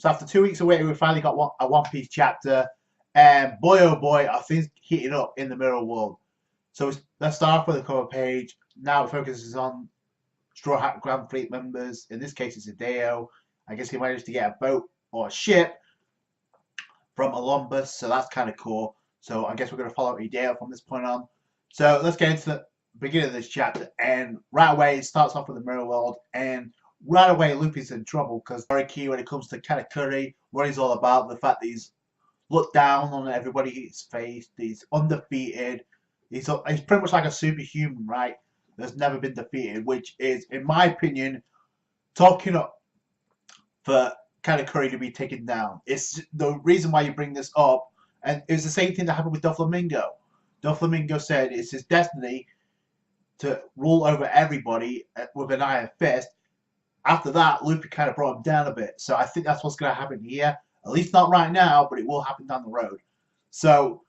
So after 2 weeks of waiting, we finally got a One Piece chapter, and boy oh boy, are things heating up in the Mirror World. So let's start off with the cover page. Now it focuses on Straw Hat Grand Fleet members. In this case, it's Hideo. I guess he managed to get a boat or a ship from Olympus, so that's kind of cool. So I guess we're going to follow Hideo from this point on. So let's get into the beginning of this chapter, and right away it starts off with the Mirror World, and right away Luffy's in trouble because very key when it comes to Katakuri, what he's all about, the fact that he's looked down on everybody he's faced, he's undefeated, he's pretty much like a superhuman, right? That's never been defeated, which is, in my opinion, talking up for Katakuri to be taken down. It's the reason why you bring this up, and it was the same thing that happened with Doflamingo. Doflamingo said it's his destiny to rule over everybody with an iron fist. After that, Luffy kind of brought him down a bit. So I think that's what's going to happen here. At least not right now, but it will happen down the road. So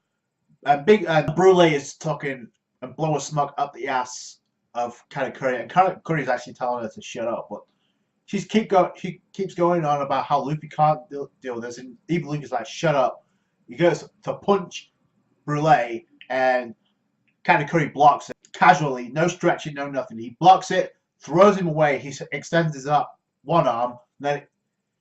Big Brule is talking and blowing smoke up the ass of Katakuri, and Katakuri is actually telling her to shut up, but she keeps going on about how Luffy can't deal with this, and even Luffy's like, shut up. He goes to punch Brule, and Katakuri blocks it casually, no stretching, no nothing. He blocks it, throws him away. He extends his one arm, then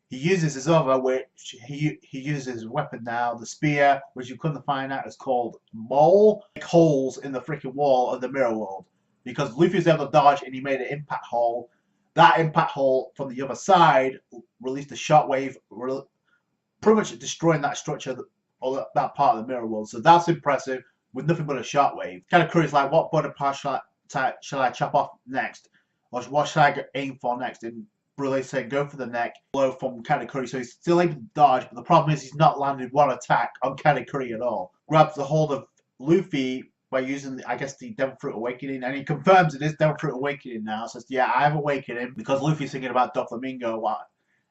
he uses his other, which he uses his weapon now, the spear, which you couldn't find out is called Mole. Holes in the freaking wall of the Mirror World, because Luffy's able to dodge, and he made an impact hole. That impact hole from the other side released a shockwave, pretty much destroying that structure, or that part of the Mirror World. So that's impressive, with nothing but a shockwave. Katakuri's like, what body part shall I chop off next? Or what should I aim for next? And Brule said, go for the neck. Blow from Katakuri, so he's still able to dodge, but the problem is he's not landed one attack on Katakuri at all. Grabs the hold of Luffy by using, I guess, the Devil Fruit Awakening, and he confirms it is Devil Fruit Awakening now. Says, yeah, I have awakened him, because Luffy's thinking about Doflamingo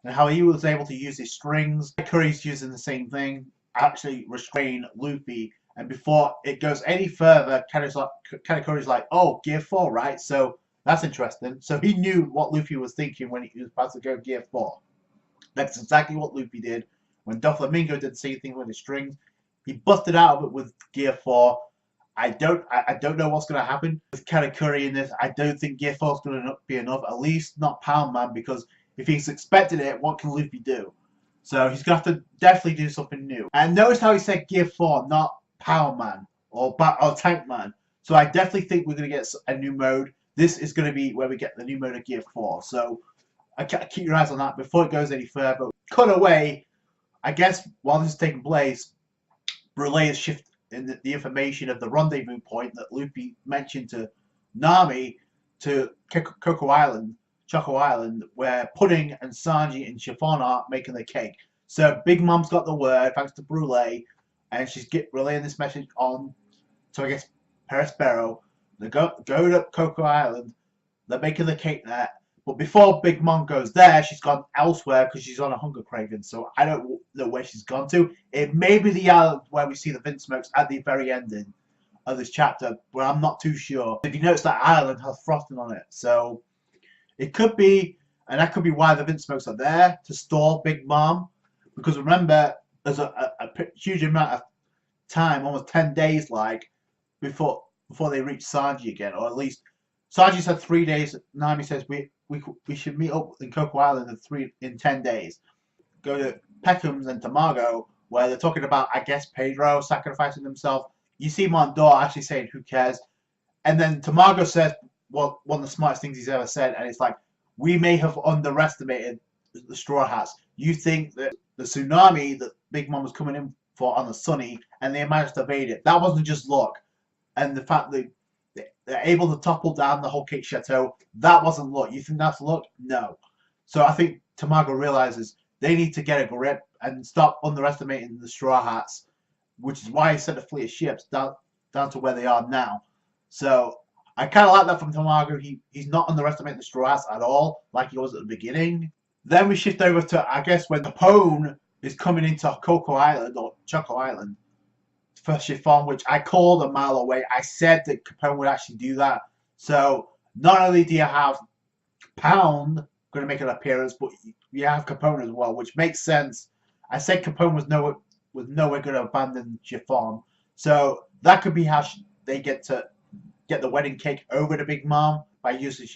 and how he was able to use his strings. Katakuri's using the same thing, actually restrain Luffy, and before it goes any further, Katakuri's like, oh, Gear 4, right? So that's interesting. So he knew what Luffy was thinking when he was about to go Gear 4. That's exactly what Luffy did. When Doflamingo did the same thing with his strings, he busted out of it with Gear 4. I don't know what's going to happen with Katakuri in this. I don't think Gear 4 is going to be enough. At least not Pound Man, because if he's expected it, what can Luffy do? So he's going to have to definitely do something new. And notice how he said Gear 4, not Power Man or Tank Man. So I definitely think we're going to get a new mode. This is going to be where we get the new mode of Gear 4. So keep your eyes on that before it goes any further. Cut away. I guess while this is taking place, Brule is shifting the information of the rendezvous point that Luffy mentioned to Nami to Choco Island, where Pudding and Sanji and Chiffon are making the cake. So Big Mom's got the word, thanks to Brule, and she's relaying this message on to, I guess, Perospero. They go to Coco Island, they're making the cake there, but before Big Mom goes there, she's gone elsewhere because she's on a hunger craving, so I don't know where she's gone to. It may be the island where we see the Vinsmokes at the very ending of this chapter, but I'm not too sure. If you notice, that island has frosting on it, so it could be, and that could be why the Vinsmokes are there, to stall Big Mom, because remember, there's a huge amount of time, almost 10 days, like, before they reach Sanji again, or at least Sanji said 3 days. Nami says we should meet up in Coco Island in 10 days. Go to Peckham's and Tamago, where they're talking about, I guess, Pedro sacrificing himself. You see Mondor actually saying, who cares? And then Tamago says, well, one of the smartest things he's ever said, and it's like, we may have underestimated the Straw Hats. You think that the tsunami that Big Mom was coming in for on the Sunny, and they managed to evade it. That wasn't just luck. And the fact that they're able to topple down the whole Cake Chateau, that wasn't luck. You think that's luck? No. So I think Tamago realizes they need to get a grip and stop underestimating the Straw Hats, which is why he sent a fleet of ships down to where they are now. So I kind of like that from Tamago. He's not underestimating the Straw Hats at all, like he was at the beginning. Then we shift over to, I guess, when Capone is coming into Coco Island, or Choco Island, for Chiffon, which I called a mile away. I said that Capone would actually do that. So not only do you have Pound going to make an appearance, but you have Capone as well, which makes sense. I said Capone was nowhere going to abandon Chiffon, so that could be how they get the wedding cake over to Big Mom by using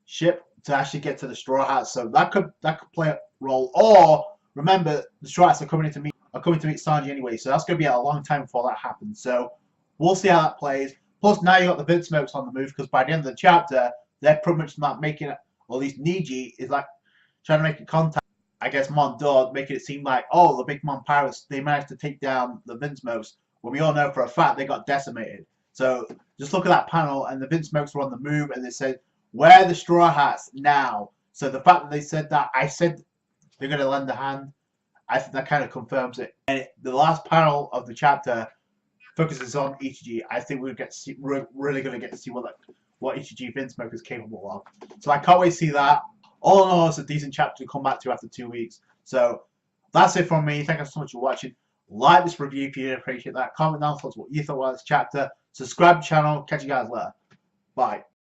ship to actually get to the Straw Hats. So that could play a role. Or remember, the Straw Hats are coming to meet Sanji anyway, so that's going to be a long time before that happens. So we'll see how that plays. Plus, now you got the Vinsmokes on the move, because by the end of the chapter, they're pretty much not making it. Or at least Niji is like trying to make a contact. I guess Mondor, making it seem like, oh, the Big Mom pirates, they managed to take down the Vinsmokes. Well, we all know for a fact they got decimated. So just look at that panel, and the Vinsmokes were on the move, and they said, "Where are the Straw Hats now?" So the fact that they said that, I said they're going to lend a hand. I think that kind of confirms it. And the last panel of the chapter focuses on Ichiji. I think we're really going to get to see what Ichiji Vinsmoke is capable of. So I can't wait to see that. All in all, it's a decent chapter to come back to after 2 weeks. So that's it from me. Thank you so much for watching. Like this review if you did appreciate that. Comment down thoughts what you thought about this chapter. Subscribe to the channel. Catch you guys later. Bye.